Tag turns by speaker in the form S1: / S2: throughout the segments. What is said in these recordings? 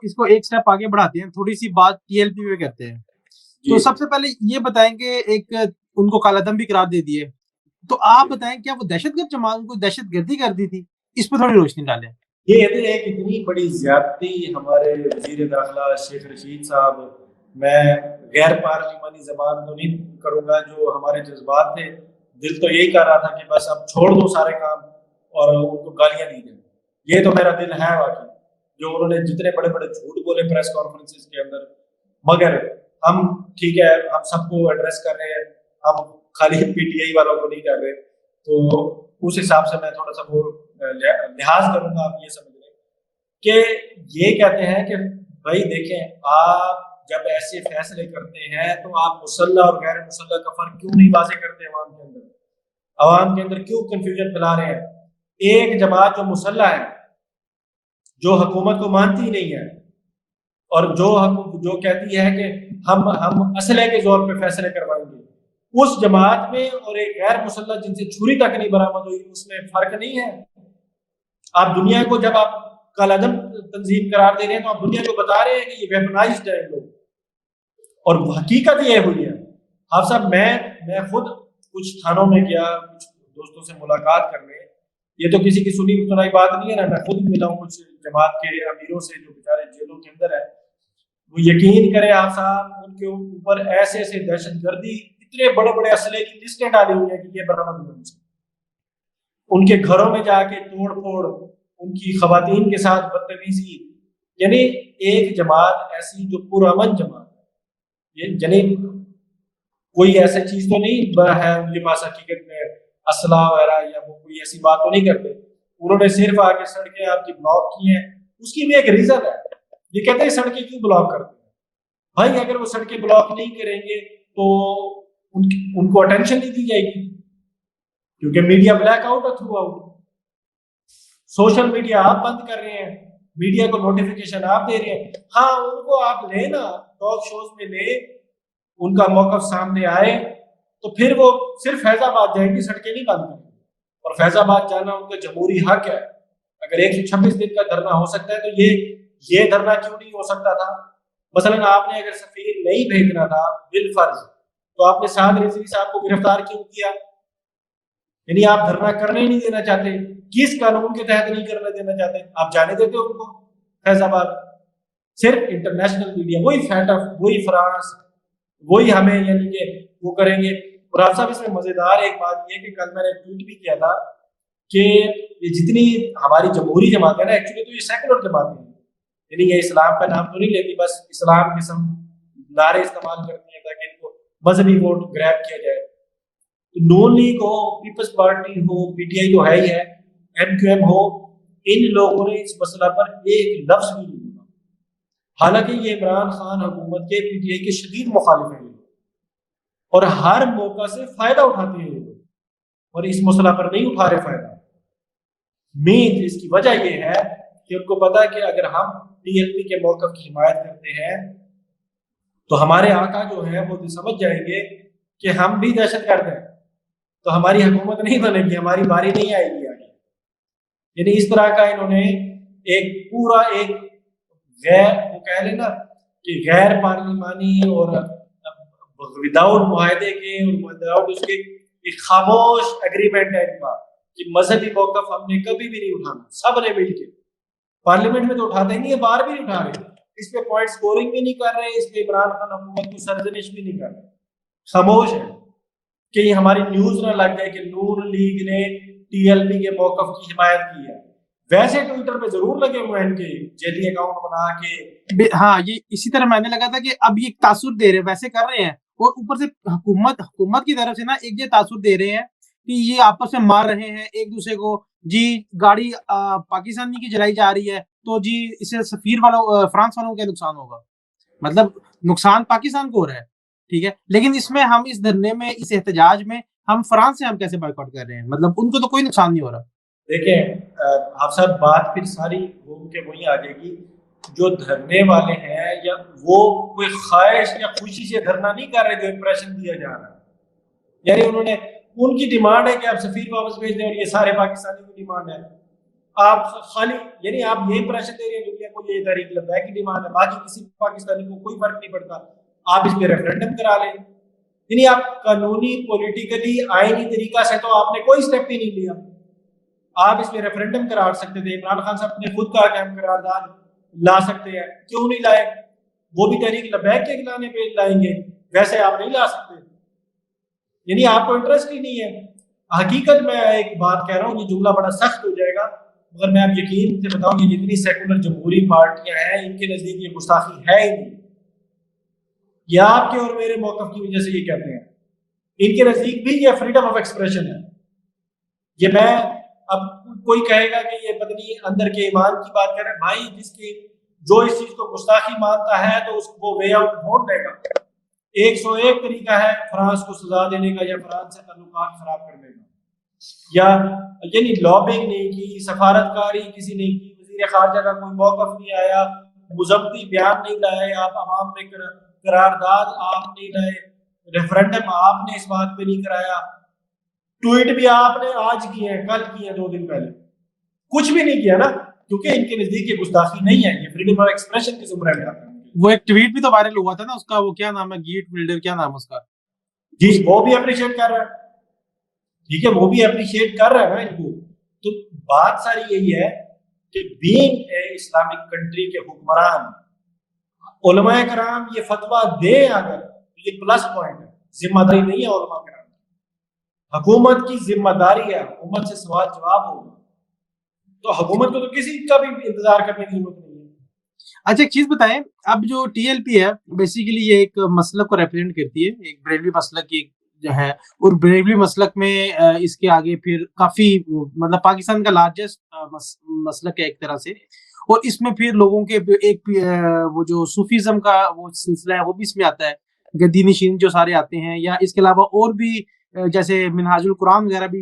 S1: اس کو ایک سٹیپ آگے بڑھاتے ہیں, تھوڑی سی بات TLP پہ کرتے ہیں. تو سب سے پہلے یہ بتائیں کہ ایک ان کو کالعدم بھی قرار دے دیے, تو آپ بتائیں کیا وہ دہشت گرد جماعت کو دہشت گردی کر دی تھی؟ اس پہ تھوڑی روشنی ڈالیں.
S2: یہ ایک اتنی بڑی زیادتی ہمارے وزیر داخلہ شیخ رشید صاحب, میں غیر پارلیمانی زبان تو نہیں کروں گا, جو ہمارے جذبات تھے, دل تو یہی کر رہا تھا کہ بس اب چھوڑ دو سارے کام اور ان کو گالیاں دی جائیں. یہ تو میرا دل ہے واقعی, جو انہوں نے جتنے بڑے بڑے جھوٹ بولے پریس کانفرنسز کے اندر. مگر ہم ٹھیک ہے, ہم سب کو ایڈریس کر رہے ہیں, ہم خالی PTI والوں کو نہیں کر رہے, تو اس حساب سے میں تھوڑا سا وہ لحاظ کروں گا. آپ یہ سمجھ لیں کہ یہ کہتے ہیں کہ بھائی دیکھیں, آپ جب ایسے فیصلے کرتے ہیں تو آپ مسلح اور غیر مسلح کا فرق کیوں نہیں واضح کرتے عوام کے اندر؟ عوام کے اندر کیوں کنفیوژن پھیلا رہے ہیں؟ ایک جماعت جو مسلح ہے, جو حکومت کو مانتی نہیں ہے, اور جو کہتی ہے کہ ہم اسلحے کے زور پہ فیصلے کروائیں گے, اس جماعت میں اور ایک غیر مسلح جن سے چھری تک نہیں برآمد ہوئی, اس میں فرق نہیں ہے. آپ دنیا کو جب آپ کالعدم تنظیم قرار دے رہے ہیں تو آپ دنیا کو بتا رہے ہیں کہ یہ ویپنائزڈ ہے لوگ, اور حقیقت یہ ہوئی ہے. آپ صاحب میں خود کچھ تھانوں میں گیا, کچھ دوستوں سے ملاقات کرنے, یہ تو کسی کی سنی سنائی بات نہیں ہے نا, میں خود ملا ہوں کچھ جماعت کے امیروں سے جو بیچارے جیلوں کے اندر ہیں. وہ یقین کریں آپ صاحب, ان کے اوپر ایسے ایسے دہشت گردی, اتنے بڑے بڑے اسلحے کی لسٹیں ڈالی ہوئی ہیں کہ یہ برآمد ہوئے. ان کے گھروں میں جا کے توڑ پھوڑ, ان کی خواتین کے ساتھ بدتمیزی. یعنی ایک جماعت ایسی جو پرامن جماعت ہے, یعنی کوئی ایسی چیز تو نہیں ہے ان کے پاس حقیقت میں اسلحہ وغیرہ, یا وہ کوئی ایسی بات تو نہیں کرتے. انہوں نے صرف آ کے سڑکیں آپ کی بلاک کی ہیں, اس کی بھی ایک ریزن ہے. یہ کہتے ہیں سڑکیں کیوں بلاک کرتے ہیں؟ بھائی اگر وہ سڑکیں بلاک نہیں کریں گے تو ان کو اٹینشن نہیں دی جائے گی, کیونکہ میڈیا بلیک آؤٹ ہے تھرو آؤٹ. سوشل میڈیا آپ بند کر رہے ہیں, میڈیا کو نوٹیفیکیشن آپ دے رہے ہیں. ہاں ان کو آپ لیں نا, ٹاک شوز میں لیں, ان کا موقف سامنے آئے, تو پھر وہ صرف فیض آباد جائیں گے, سڑکیں نہیں بند کریں گے. اور فیض آباد جانا ان کا جمہوری حق ہے. اگر 126 دن کا دھرنا ہو سکتا ہے تو یہ دھرنا کیوں نہیں ہو سکتا تھا؟ مثلا آپ نے اگر سفیر نہیں بھیجنا تھا بالفرض, تو آپ نے سعد رضوی صاحب کو گرفتار کیوں کیا؟ یعنی آپ دھرنا کرنے نہیں دینا چاہتے, کس قانون کے تحت نہیں کرنے دینا چاہتے؟ آپ جانے دیتے ان کو فیض آباد. صرف انٹرنیشنل میڈیا, وہی فیٹف, وہی فرانس, وہی ہمیں یعنی کہ وہ کریں گے. اور آپ صاحب اس میں مزیدار ایک بات یہ کہ کل میں نے ٹویٹ بھی کیا تھا کہ یہ جتنی ہماری جمہوری جماعت ہے نا, ایکچولی تو یہ سیکولر جماعتیں ہیں, یعنی یہ اسلام کا نام تو نہیں لیتی, بس اسلام قسم نعرے استعمال کرتی ہیں تاکہ ان کو مذہبی ووٹ گریب کیا جائے. نون لیگ ہو, پیپلز پارٹی ہو, PTI تو ہے ہی ہے, MQM ہو, ان لوگوں نے اس مسئلہ پر ایک لفظ بھی نہیں بولا. حالانکہ یہ عمران خان حکومت کے PTI کے شدید مخالف ہیں, اور ہر موقع سے فائدہ اٹھاتے ہیں لوگ, اور اس مسئلہ پر نہیں اٹھا رہے فائدہ. مین اس کی وجہ یہ ہے کہ ان کو پتا ہے کہ اگر ہم TLP کے موقف کی حمایت کرتے ہیں تو ہمارے آقا جو ہے وہ سمجھ جائیں گے کہ ہم بھی دہشت گرد ہیں, تو ہماری حکومت نہیں بنے گی, ہماری باری نہیں آئے گی آگے. یعنی اس طرح کا انہوں نے ایک پورا ایک وہ کہہ لیں نا کہ غیر پارلیمانی اور وداؤٹ معاہدے کے اور وداؤٹ اس کے ایک خاموش ایگریمنٹ ہے ان کا کہ مذہبی موقف ہم نے کبھی بھی نہیں اٹھانا. سب نے مل کے, پارلیمنٹ میں تو اٹھاتے نہیں ہے, باہر بھی نہیں اٹھا رہے, اس پہ پوائنٹ سکورنگ بھی نہیں کر رہے, اس پہ عمران خان حکومت کو سرزنش بھی نہیں کر رہے, خاموش ہے کہ یہ ہماری نیوز نہ لگ جائے کہ نون لیگ نے TLP کے موقف کی حمایت کی ہے. ویسے ٹویٹر پہ ضرور لگے ہوئے ہیں ان کے جیلی اکاؤنٹ بنا کے.
S1: ہاں, یہ اسی طرح میں نے لگا تھا کہ اب یہ تاثر دے رہے, ویسے کر رہے ہیں, اور اوپر سے حکومت کی طرف سے نا ایک یہ تاثر دے رہے ہیں کہ یہ آپس میں مار رہے ہیں ایک دوسرے کو. جی گاڑی پاکستانی کی جلائی جا رہی ہے تو جی اس سے سفیر والوں فرانس والوں کا نقصان ہوگا, مطلب نقصان پاکستان کو ہو رہا ہے, ٹھیک ہے, لیکن اس میں ہم اس دھرنے میں, اس احتجاج میں ہم فرانس سے ہم کیسے بائیکاٹ کر رہے ہیں؟ مطلب ان کو تو کوئی نقصان نہیں ہو رہا.
S2: دیکھیں آپ صاحب, بات پھر ساری گھوم کے وہیں آ جائے گی, جو دھرنے والے ہیں یا وہ کوئی خواہش یا خوشی سے دھرنا نہیں کر رہے جو امپریشن دیا جا رہا ہے. یعنی انہوں نے, ان کی ڈیمانڈ ہے کہ آپ سفیر واپس بھیج دیں, اور یہ سارے پاکستانی کی ڈیمانڈ ہے. آپ خالی یعنی آپ یہ پریشر دے رہے ہیں دنیا کو یہ تحریک لبیک کی ڈیمانڈ ہے، باقی کسی پاکستانی کو کوئی فرق نہیں پڑتا، آپ اس پہ ریفرینڈم کرا لیں. یعنی آپ قانونی پولیٹیکلی آئینی طریقہ سے تو آپ نے کوئی اسٹیپ ہی نہیں لیا. آپ اس پہ ریفرینڈم کرا سکتے تھے. عمران خان صاحب نے خود کہا کہ ہم قرارداد لا سکتے ہیں، کیوں نہیں لائے؟ وہ بھی تحریک لبیک کے لانے پہ لائیں گے، ویسے آپ نہیں لا سکتے. یعنی آپ کو انٹرسٹ ہی نہیں ہے. حقیقت میں ایک بات کہہ رہا ہوں، یہ جملہ بڑا سخت ہو جائے گا مگر میں اب یقین سے بتاؤں کہ جتنی سیکولر جمہوری پارٹیاں ہیں ان کے نزدیک یہ گستاخی ہے ہی نہیں. یہ آپ کے اور میرے موقف کی وجہ سے یہ کہتے ہیں، ان کے نزدیک بھی یہ فریڈم آف ایکسپریشن ہے. یہ میں اب کوئی کہے گا کہ یہ پتہ نہیں اندر کے ایمان کی بات کر رہے ہیں، بھائی جس کی جو اس چیز کو گستاخی مانتا ہے تو اس کو وے آؤٹ ڈھونڈ لے گا. 101 طریقہ ہے فرانس کو سزا دینے کا یا فرانس سے تعلقات خراب کرنے کا، یا یعنی لابنگ نہیں کی، سفارتکاری کسی نہیں کی، وزیر خارجہ کا کوئی موقف نہیں آیا، مذمتی بیان نہیں لائے آپ، عوام نے قرارداد آپ نہیں لائے، ریفرینڈم آپ نے اس بات پہ نہیں کرایا، ٹویٹ بھی آپ نے آج کیے ہیں، کل کیے ہیں، 2 دن پہلے، کچھ بھی نہیں کیا نا، کیونکہ ان کے نزدیک یہ گستاخی نہیں ہے، یہ فریڈم آف ایکسپریشن کے زمرے میں آتا ہے.
S1: وہ ایک ٹویٹ بھی تو وائرل ہوا تھا نا اس کا، وہ کیا نام ہے، گیٹ بلڈر کیا نام ہے اس کا؟
S2: جی وہ بھی اپریشیٹ کر رہا ہے، ٹھیک ہے، وہ بھی اپریشیٹ کر رہا ہے نا ان کو. تو بات ساری یہی ہے کہ بینگ اے اسلامک کنٹری کے حکمران علماء کرام یہ فتویٰ دیں اگر تو یہ پلس پوائنٹ ہے، ذمہ داری نہیں ہے علماء کرام. حکومت کی ذمہ داری ہے، حکومت سے سوال جواب ہوگا، تو حکومت کو تو کسی کا بھی انتظار کرنے کی ضرورت نہیں ہے.
S1: اچھا ایک چیز بتائیں، اب جو ٹی ایل پی ہے بیسیکلی یہ ایک مسلک کو ریپرزینٹ کرتی ہے، ایک بریلوی مسلک کی جو ہے، اور بریلوی مسلک میں اس کے آگے پھر کافی مطلب پاکستان کا لارجسٹ مسلک ہے ایک طرح سے، اور اس میں پھر لوگوں کے ایک وہ جو صوفیزم کا وہ سلسلہ ہے وہ بھی اس میں آتا ہے، گدی نشین جو سارے آتے ہیں، یا اس کے علاوہ اور بھی جیسے منہاج القرآن وغیرہ بھی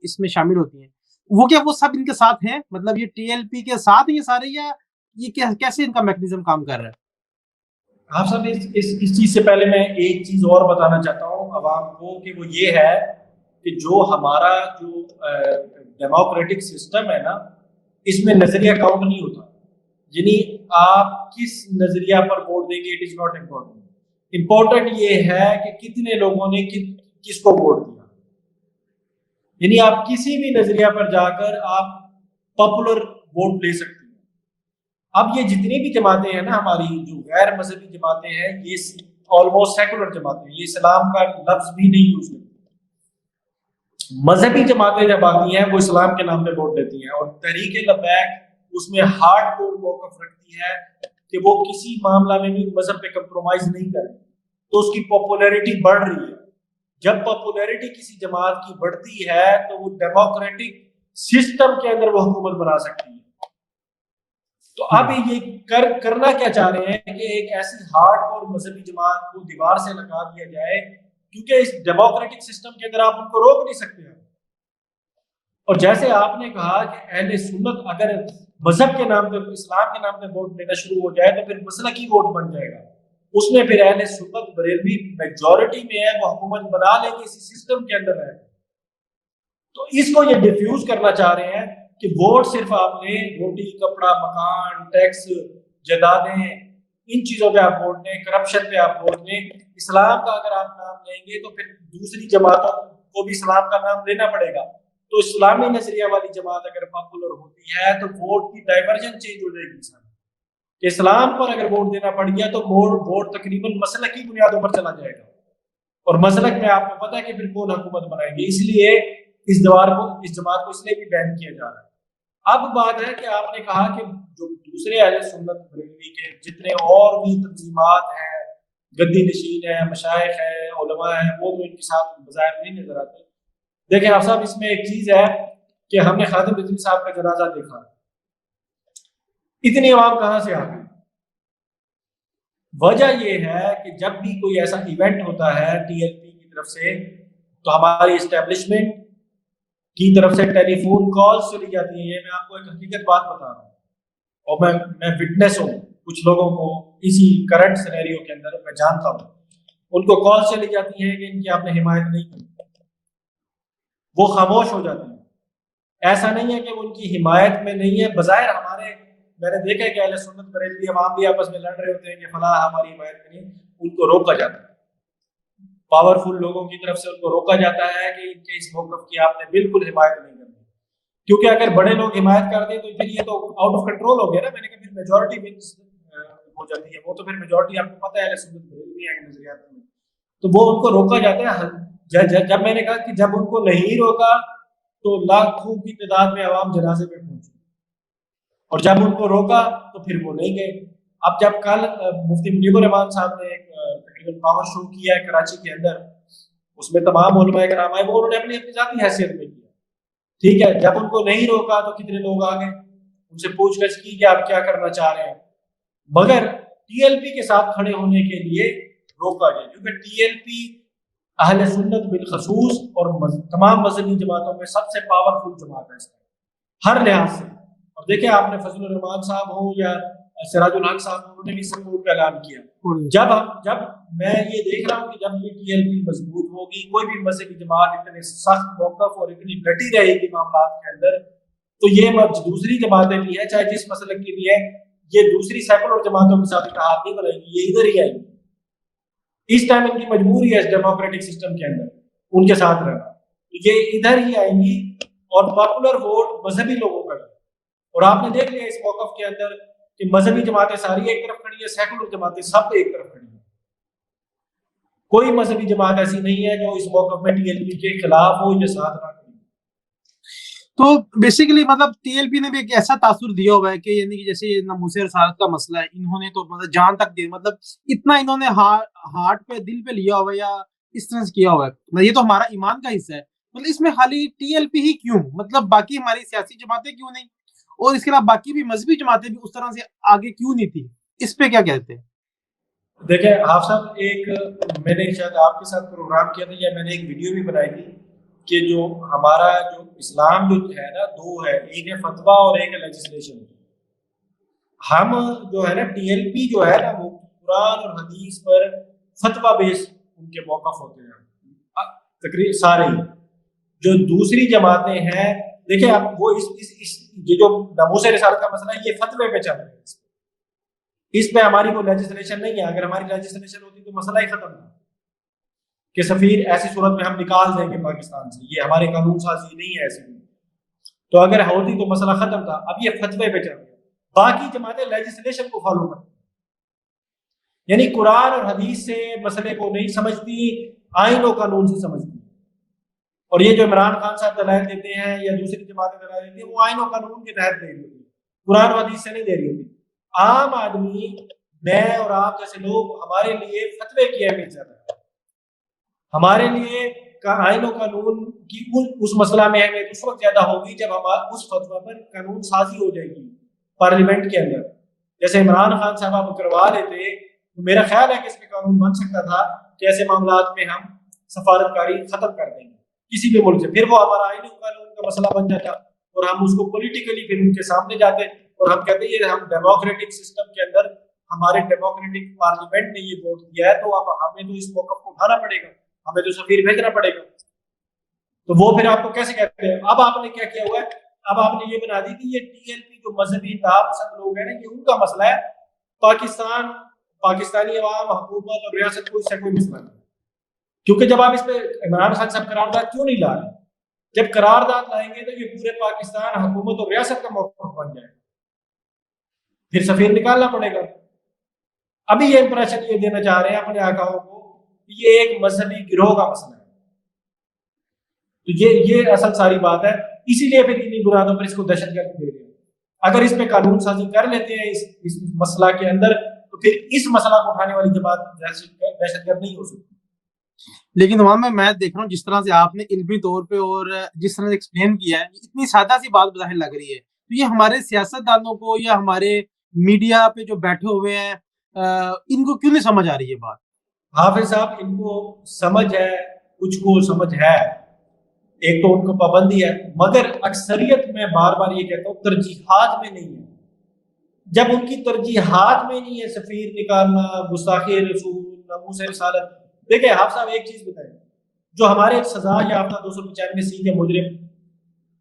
S1: اس میں شامل ہوتی ہیں. وہ کیا وہ سب ان کے ساتھ ہیں، مطلب یہ ٹی ایل پی کے ساتھ ہیں یہ سارے، یا یہ کیسے ان کا میکنزم کام کر رہا ہے؟
S2: آپ صاحب اس چیز سے پہلے میں ایک چیز اور بتانا چاہتا ہوں عوام کو کہ وہ یہ ہے کہ جو ہمارا جو ڈیموکریٹک سسٹم ہے نا، اس میں نظریہ کاؤنٹ نہیں ہوتا. یعنی آپ کس نظریہ پر ووٹ دیں گے it is not important. Important یہ ہے کہ کتنے لوگوں نے کس کو ووٹ دیا. یعنی آپ کسی بھی نظریہ پر جا کر آپ پاپولر ووٹ لے سکتے ہیں. اب یہ جتنی بھی جماعتیں ہیں نا ہماری جو غیر مذہبی جماعتیں ہیں، یہ آلموسٹ سیکولر جماعتیں ہیں، یہ اسلام کا لفظ بھی نہیں یوز کرتی. مذہبی جماعتیں جب آتی ہیں وہ اسلام کے نام پہ ووٹ دیتی ہیں، اور تحریک لبیک اس میں ہارڈ کور موقف رکھتی ہے کہ وہ کسی معاملہ میں بھی مذہب پہ کمپرومائز نہیں کرے، تو اس کی پاپولیرٹی بڑھ رہی ہے. جب پاپولیرٹی کسی جماعت کی بڑھتی ہے تو وہ ڈیموکریٹک سسٹم کے اندر وہ حکومت بنا سکتی ہے. تو اب یہ کرنا کیا چاہ رہے ہیں کہ ایک ایسی ہارڈ کور مذہبی جماعت کو دیوار سے لگا دیا جائے، کیونکہ اس ڈیموکریٹک سسٹم کے اندر آپ ان کو روک نہیں سکتے ہیں. اور جیسے آپ نے کہا کہ اہل سنت اگر مذہب کے نام پہ، اسلام کے نام پہ ووٹ لینا شروع ہو جائے تو پھر مسلکی ووٹ بن جائے گا، اس میں پھر اہل سنت بریلوی میجورٹی میں ہے، وہ حکومت بنا لے گی اسی سسٹم کے اندر ہے. تو اس کو یہ ڈیفیوز کرنا چاہ رہے ہیں کہ ووٹ صرف آپ نے روٹی کپڑا مکان ٹیکس جائیدادیں ان چیزوں پہ آپ ووٹ دیں، کرپشن پہ آپ ووٹ دیں. اسلام کا اگر آپ نام لیں گے تو پھر دوسری جماعتوں کو بھی اسلام کا نام لینا پڑے گا. تو اسلامی نظریہ والی جماعت اگر پاپولر ہوتی ہے تو ووٹ کی ڈائیورژن چینج ہو جائے گی. کہ اسلام پر اگر ووٹ دینا پڑ گیا تو ووٹ تقریباً مسلکی بنیادوں پر چلا جائے گا، اور مسلک میں آپ کو پتا ہے کہ پھر کون حکومت بنائیں گے. اس لیے اس جماعت کو اس لیے بھی بین کیا جا رہا ہے. اب بات ہے کہ آپ نے کہا کہ جو دوسرے اہل سنت بریلوی کے جتنے اور بھی تنظیمات ہیں، گدی نشین ہیں، مشائخ ہیں، علماء ہیں، وہ تو ان کے ساتھ بظاہر نہیں نظر آتے. دیکھیں آپ صاحب، اس میں ایک چیز ہے کہ ہم نے خادم رضوی صاحب کا جنازہ دیکھا، اتنی عوام کہاں سے آ گئی؟ وجہ یہ ہے کہ جب بھی کوئی ایسا ایونٹ ہوتا ہے ٹی ایل پی کی طرف سے تو ہماری اسٹیبلشمنٹ کی طرف سے ٹیلی فون کالز چلی جاتی ہیں. یہ میں آپ کو ایک حقیقت بات بتا رہا ہوں، اور میں وٹنس ہوں کچھ لوگوں کو اسی کرنٹ سینیریو کے اندر میں جانتا ہوں. ان کو کال چلی جاتی ہیں کہ ان کی آپ نے حمایت نہیں کی، وہ خاموش ہو جاتی ہیں. ایسا نہیں ہے کہ وہ ان کی حمایت میں نہیں ہے. بظاہر ہمارے میں نے دیکھا ہے کہ اہل سنت بریلوی عوام بھی آپس میں لڑ رہے ہوتے ہیں کہ فلاں ہماری حمایت میں نہیں, ان کو روکا جاتا ہے, پاورفل لوگوں کی طرف سے ان کو روکا جاتا ہے کہ ان کے اس موقف کی آپ نے بالکل حمایت نہیں کرنی, کیونکہ اگر بڑے لوگ حمایت کر دیں تو پھر یہ تو آؤٹ آف کنٹرول ہو گیا نا. میں نے کہا پھر میجورٹی ونس ہو جاتی ہے, وہ تو پھر میجورٹی آپ کو پتہ ہے اہل سنت بریلوی ہیں نظریات میں, تو وہ ان کو روکا جاتا ہے. جب میں نے کہا کہ جب ان کو نہیں روکا تو لاکھوں کی تعداد میں عوام جنازے پہ پہنچی, اور جب ان کو روکا تو پھر وہ نہیں گئے. اب جب کل مفتی منیب الرحمان صاحب نے ایک تقریباً پاور شو کیا ہے کراچی کے اندر, اس میں تمام علماء کرام آئے, وہ انہوں نے اپنی ذاتی حیثیت میں کیا, ٹھیک ہے. جب ان کو نہیں روکا تو کتنے لوگ آ گئے, ان سے پوچھ گچھ کی کہ آپ کیا کرنا چاہ رہے ہیں, مگر ٹی ایل پی کے ساتھ کھڑے ہونے کے لیے روکا گیا, کیونکہ ٹی ایل پی اہل سنت بالخصوص اور تمام مذہبی جماعتوں میں سب سے پاورفل جماعت ہے اس کا ہر لحاظ سے. اور دیکھیں آپ نے فضل الرحمان صاحب ہوں یا سراج الحق صاحب, انہوں نے بھی سپورٹ کا اعلان کیا. جب میں یہ دیکھ رہا ہوں کہ جب یہ ٹی ایل پی مضبوط ہوگی, کوئی بھی مذہبی جماعت اتنے سخت موقف اور اتنی ڈٹی رہے گی معاملات کے اندر, تو یہ دوسری جماعتیں بھی ہیں چاہے جس مسئلے کی بھی ہے, یہ دوسری سیکولر جماعتوں کے ساتھ اتحاد نہیں بنائیں گی, یہ ادھر ہی آئیں گی. اس ٹائم ان کی مجبوری ہے اس ڈیموکریٹک سسٹم کے اندر ان کے ساتھ رہنا, تو یہ ادھر ہی آئیں گی اور پاپولر ووٹ مذہبی لوگوں کا. اور آپ نے دیکھ لیا اس موقف کے اندر کہ مذہبی جماعتیں ساری ایک طرف کھڑی ہیں, سیکولر جماعتیں سب ایک طرف کھڑی ہیں. کوئی مذہبی جماعت ایسی نہیں ہے جو اس موقف میں ٹی ایل پی کے خلاف ہو یا ساتھ نہ کھڑی.
S1: تو بیسیکلی مطلب ٹی ایل پی نے بھی ایک ایسا تاثر دیا ہوا ہے کہ یعنی کہ جیسے ناموس رسالت کا مسئلہ ہے, انہوں نے تو مطلب جان تک دی, مطلب اتنا انہوں نے ہارٹ پہ دل پہ لیا ہوا ہے یا اس طرح سے کیا ہوا ہے, یہ تو ہمارا ایمان کا حصہ ہے. مطلب اس میں خالی ٹی ایل پی ہی کیوں, مطلب باقی ہماری سیاسی جماعتیں کیوں نہیں, اور اس کے علاوہ باقی بھی مذہبی جماعتیں بھی اس طرح سے آگے کیوں نہیں تھی, اس پہ کیا کہتے ہیں؟
S2: دیکھیں حافظ صاحب, ایک میں نے شاید آپ کے ساتھ پروگرام کیا تھا یا میں نے ایک ویڈیو بھی بنائی تھی کہ جو ہمارا جو اسلام جو ہے نا دو ہے, ایک ہے فتویٰ اور ایک ہے لیجسلیشن. ہم جو ہے نا ٹی ایل پی جو ہے نا وہ قرآن اور حدیث پر فتویٰ بیس ان کے موقف ہوتے ہیں تقریباً سارے. جو دوسری جماعتیں ہیں دیکھیں آپ وہ یہ جو ناموس رسالت کا مسئلہ ہے یہ فتوے پہ چل رہے ہیں, اس پہ ہماری کوئی لیجسلیشن نہیں ہے. اگر ہماری لیجسلیشن ہوتی تو مسئلہ ہی ختم تھا کہ سفیر ایسی صورت میں ہم نکال دیں گے پاکستان سے, یہ ہمارے قانون سازی نہیں ہے ایسی. تو اگر ہوتی تو مسئلہ ختم تھا. اب یہ فتوے پہ چل رہے ہیں. باقی جماعتیں لیجسلیشن کو فالو کرتی, یعنی قرآن اور حدیث سے مسئلے کو نہیں سمجھتی, آئین و قانون سے سمجھتی. اور یہ جو عمران خان صاحب دلائل دیتے ہیں یا دوسری جماعتیں دلائل دیتی ہیں وہ آئین و قانون کے تحت دے رہی ہوتی, قرآن و حدیث سے نہیں دے رہی ہوتی. عام آدمی میں اور آپ جیسے لوگ, ہمارے لیے فتوے کی اہمیت زیادہ ہے. ہمارے لیے آئین و قانون کی اس مسئلہ میں اہمیت اس وقت زیادہ ہوگی جب ہمارا اس فتویٰ پر قانون سازی ہو جائے گی پارلیمنٹ کے اندر. جیسے عمران خان صاحب آپ کروا لیتے تو میرا خیال ہے کہ اس میں قانون بن سکتا تھا کہ ایسے معاملات میں ہم سفارتکاری ختم کر دیں گے کسی بھی ملک سے, پھر وہ ہمارا آئین و قانون کا مسئلہ بن جاتا اور ہم اس کو پولیٹیکلی پھر ان کے سامنے جاتے اور ہم کہتے ہیں ہم ڈیموکریٹک سسٹم کے اندر ہمارے ڈیموکریٹک پارلیمنٹ نے یہ ووٹ دیا ہے تو اب ہمیں تو اس موقف کو اٹھانا پڑے گا, ہمیں تو سفیر بھیجنا پڑے گا. تو وہ پھر آپ کو کیسے کہتے ہیں؟ اب آپ نے کیا کیا ہوا ہے, اب آپ نے یہ بنا دی کہ یہ ٹی ایل پی جو مذہبی انتہا پسند لوگ ہیں نا یہ ان کا مسئلہ ہے, پاکستانی عوام حکومت اور ریاست کو اس سے کوئی مسئلہ نہیں. کیونکہ جب آپ اس پہ عمران خان صاحب قرارداد کیوں نہیں لا رہے, جب قرارداد لائیں گے تو یہ پورے پاکستان حکومت اور ریاست کا موقف بن جائے گا, پھر سفیر نکالنا پڑے گا. ابھی یہ امپریشن یہ دینا چاہ رہے ہیں اپنے آقاؤں کو کہ یہ ایک مذہبی گروہ کا مسئلہ ہے, تو یہ اصل ساری بات ہے. اسی لیے پھر انہیں بنیادوں پر اس کو دہشت گرد دے رہے ہیں. اگر اس پہ قانون سازی کر لیتے ہیں اس مسئلہ کے اندر تو پھر اس مسئلہ کو اٹھانے والی جماعت دہشت گرد نہیں ہو سکتی.
S1: لیکن وہاں میں دیکھ رہا ہوں جس طرح سے آپ نے علمی طور پہ اور جس طرح سے ایکسپلین کیا ہے اتنی سادہ سی بات بظاہر لگ رہی ہے, تو یہ ہمارے سیاست دانوں کو یا ہمارے میڈیا پہ جو بیٹھے ہوئے ہیں ان کو کیوں نہیں سمجھ آ رہی ہے بات؟
S2: حافظ صاحب ان کو سمجھ ہے, کچھ کو سمجھ ہے, ایک تو ان کو پابندی ہے, مگر اکثریت میں بار بار یہ کہتا ہوں ترجیحات میں نہیں ہے. جب ان کی ترجیحات میں نہیں ہے سفیر نکالنا, گستاخی رسول, ناموس رسالت. دیکھیں حافظ صاحب ایک چیز بتائیں, جو ہمارے سزا یافتہ 295 سی کے مجرم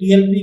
S2: TLP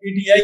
S2: PTI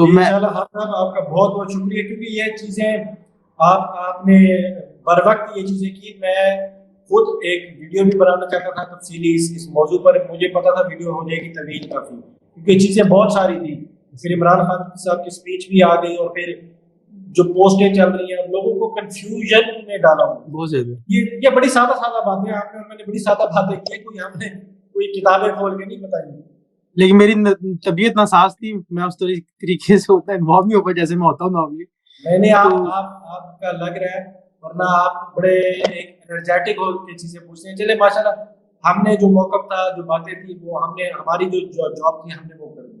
S1: تو میں
S2: انشاءاللہ صاحب آپ کا بہت بہت شکریہ، کیونکہ یہ چیزیں آپ نے بر وقت یہ چیزیں کی. میں خود ایک ویڈیو بھی بنانا چاہتا تھا تفصیلی اس موضوع پر، مجھے پتا تھا ویڈیو ہو جائے گی طویل کافی، کیونکہ چیزیں بہت ساری تھی. پھر عمران خان صاحب کی اسپیچ بھی آ گئی، اور پھر جو پوسٹیں چل رہی ہیں لوگوں کو کنفیوژن میں ڈالا ہوں.
S1: بہت زیادہ
S2: یہ بڑی سادہ سادہ باتیں آپ نے اور میں نے بڑی سادہ باتیں کی، ہم نے کوئی کتابیں کھول کے نہیں بتائی.
S1: لیکن میری طبیعت ناساز تھی، میں اس طریقے سے اتنا انوالو نہیں ہو پایا جیسے میں ہوتا ہوں نارملی.
S2: میں نے آپ کا لگ رہا ہے، ورنہ آپ بڑے ایک انرجیٹک ہو کے چیزیں پوچھتے ہیں. چلے ماشاءاللہ ہم نے جو موقف تھا، جو باتیں تھی، وہ ہم نے ہماری جو جاب تھی ہم نے وہ کر دی.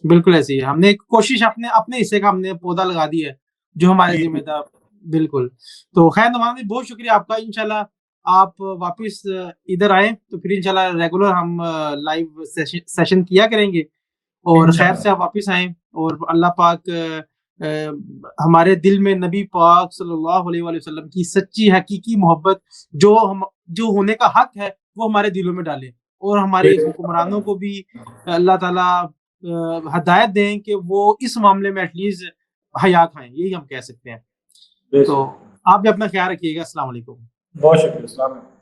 S1: بالکل ایسے ہی ہم نے کوشش اپنے حصے کا ہم نے پودا لگا دی ہے جو ہمارے ذمہ دار. بالکل. تو خیر نمان بھی بہت شکریہ آپ کا. انشاءاللہ آپ واپس ادھر آئیں تو پھر انشاءاللہ ریگولر ہم لائیو سیشن کیا کریں گے، اور خیر سے آپ واپس آئیں. اور اللہ پاک ہمارے دل میں نبی پاک صلی اللہ علیہ وآلہ وسلم کی سچی حقیقی محبت جو ہونے کا حق ہے وہ ہمارے دلوں میں ڈالے، اور ہمارے حکمرانوں کو بھی اللہ تعالیٰ ہدایت دیں کہ وہ اس معاملے میں ایٹ لیسٹ حیا کھائیں. یہی ہم کہہ سکتے ہیں. تو آپ بھی اپنا خیال رکھیے گا. السلام علیکم.
S2: بہت شکریہ. السلام علیکم.